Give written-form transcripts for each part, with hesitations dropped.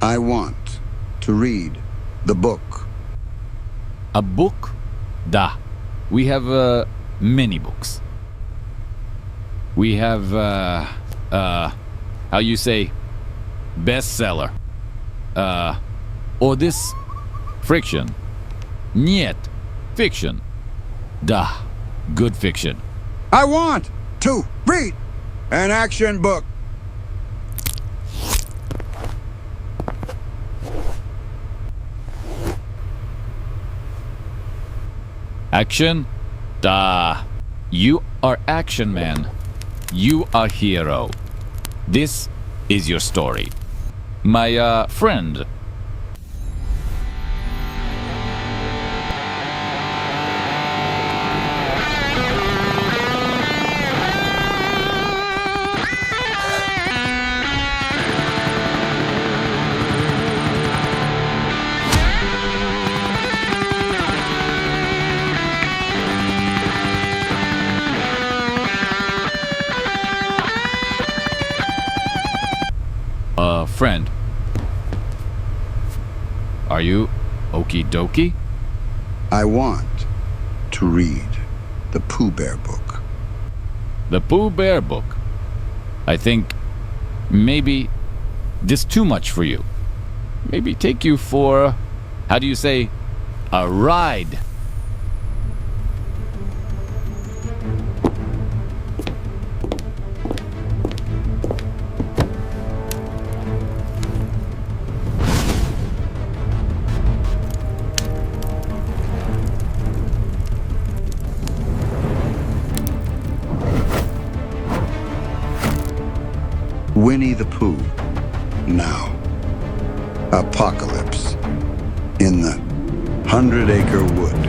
I want to read the book. A book? Da. We have many books. We have how you say, bestseller. Or this friction. Niet, fiction. Da, good fiction. I want to read an action book. Action? Da. You are action man. You are hero. This is your story. My friend. Friend. Are you okie dokie? I want to read the Pooh Bear book. The Pooh Bear book. I think maybe this too much for you. Maybe take you for, how do you say, a ride. Winnie the Pooh. Now. Apocalypse. In the 100-acre wood.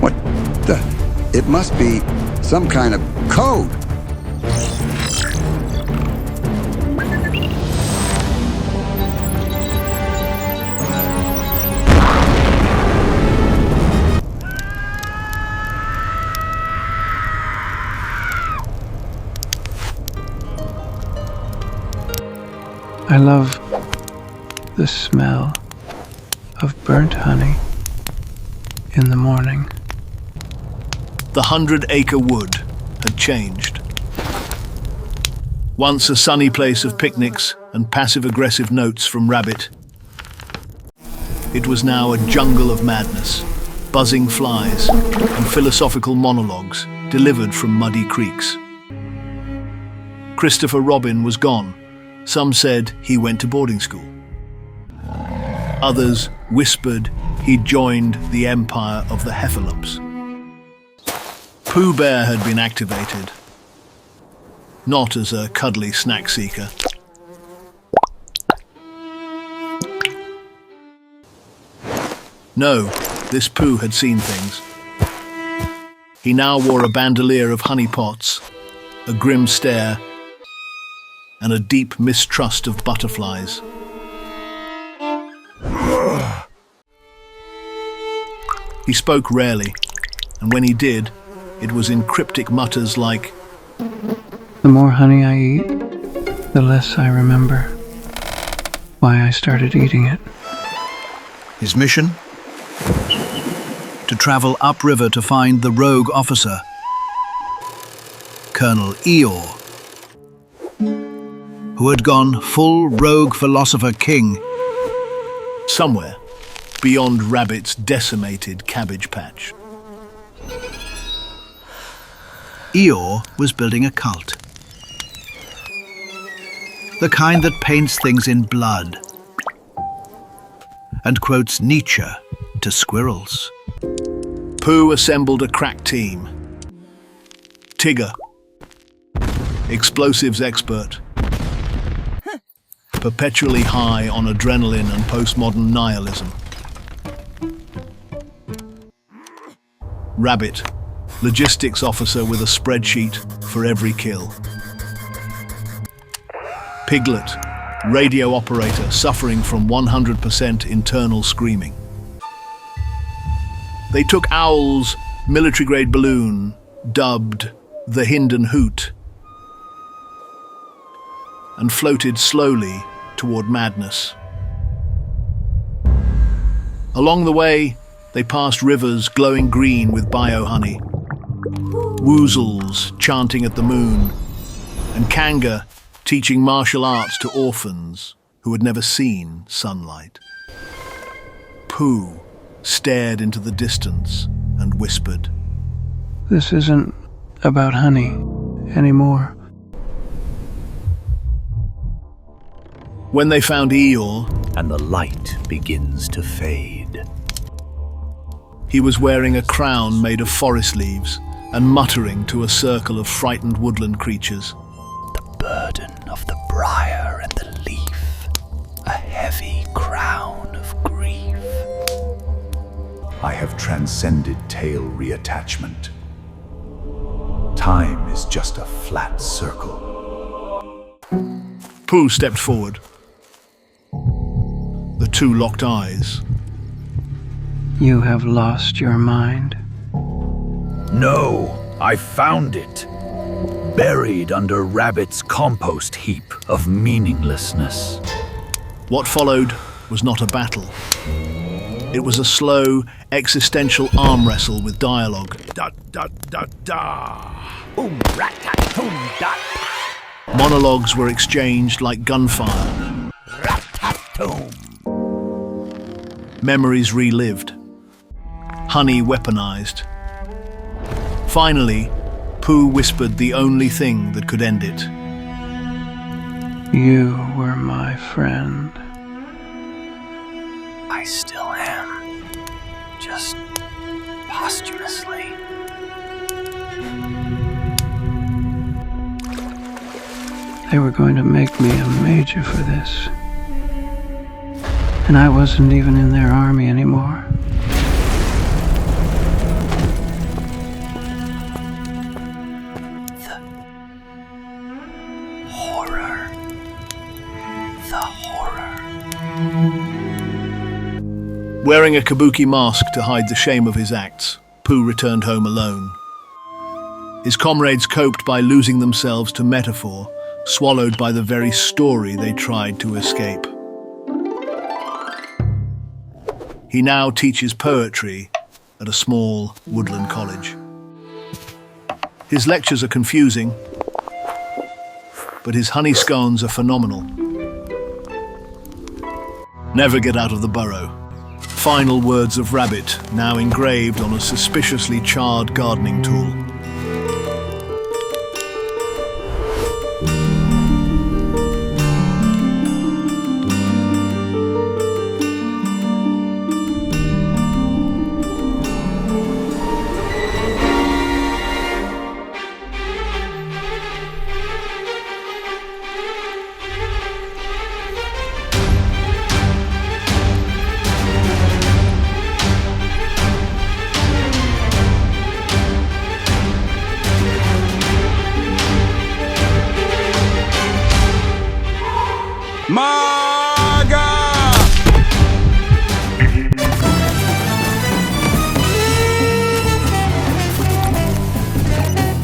What the? It must be some kind of code. I love the smell of burnt honey in the morning. The 100-acre wood had changed. Once a sunny place of picnics and passive-aggressive notes from Rabbit, it was now a jungle of madness, buzzing flies and philosophical monologues delivered from muddy creeks. Christopher Robin was gone. Some said he went to boarding school. Others whispered he'd joined the empire of the Heffalumps. Pooh Bear had been activated, not as a cuddly snack seeker. No, this Pooh had seen things. He now wore a bandolier of honey pots, a grim stare, and a deep mistrust of butterflies. He spoke rarely, and when he did, it was in cryptic mutters like, The more honey I eat, the less I remember why I started eating it. his mission? To travel upriver to find the rogue officer, Colonel Eeyore, who had gone full rogue philosopher king somewhere beyond Rabbit's decimated cabbage patch. Eeyore was building a cult. The kind that paints things in blood and quotes Nietzsche to squirrels. Pooh assembled a crack team. Tigger, explosives expert, perpetually high on adrenaline and postmodern nihilism. Rabbit, logistics officer with a spreadsheet for every kill. Piglet, radio operator suffering from 100% internal screaming. They took Owl's military-grade balloon, dubbed the Hindon Hoot, and floated slowly toward madness. Along the way, they passed rivers glowing green with biohoney, woozles chanting at the moon, and Kanga teaching martial arts to orphans who had never seen sunlight. Pooh stared into the distance and whispered, This isn't about honey anymore. When they found Eeyore, and the light begins to fade. he was wearing a crown made of forest leaves and muttering to a circle of frightened woodland creatures. The burden of the briar and the leaf, a heavy crown of grief. I have transcended tail reattachment. Time is just a flat circle. Pooh stepped forward. The two locked eyes. You have lost your mind. No, I found it. Buried under Rabbit's compost heap of meaninglessness. What followed was not a battle. It was a slow, existential arm wrestle with dialogue. Da da da da. Boom rat tat boom da. Monologues were exchanged like gunfire. Rat tat boom. Memories relived. Honey weaponized. Finally, Pooh whispered the only thing that could end it. You were my friend. I still am. Just posthumously. They were going to make me a major for this. And I wasn't even in their army anymore. Horror. The horror. Wearing a kabuki mask to hide the shame of his acts, Pooh returned home alone. His comrades coped by losing themselves to metaphor, swallowed by the very story they tried to escape. He now teaches poetry at a small woodland college. His lectures are confusing, but his honey scones are phenomenal. Never get out of the burrow. Final words of Rabbit, now engraved on a suspiciously charred gardening tool. MAGA!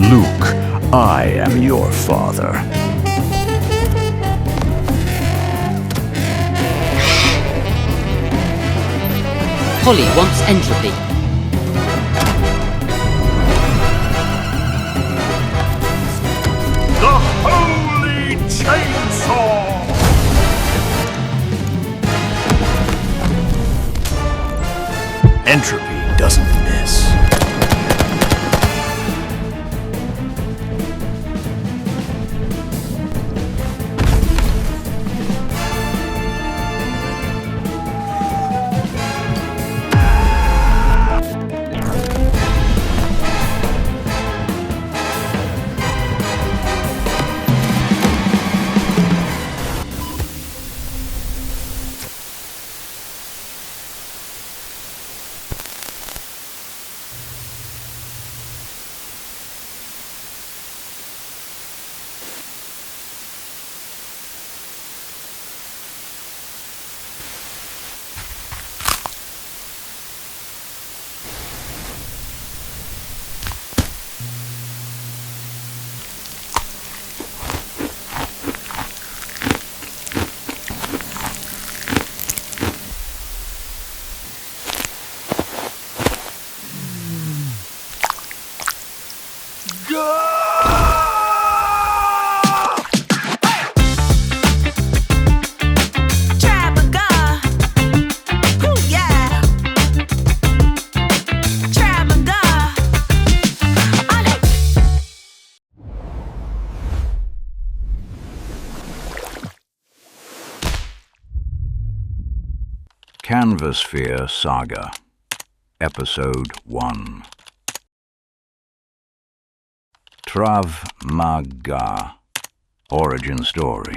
Luke, I am your father. Holly wants entropy. The Holy Chainsaw! Entropy doesn't miss. Canvasphere Saga, Episode 1. Trav MaGah Origin Story.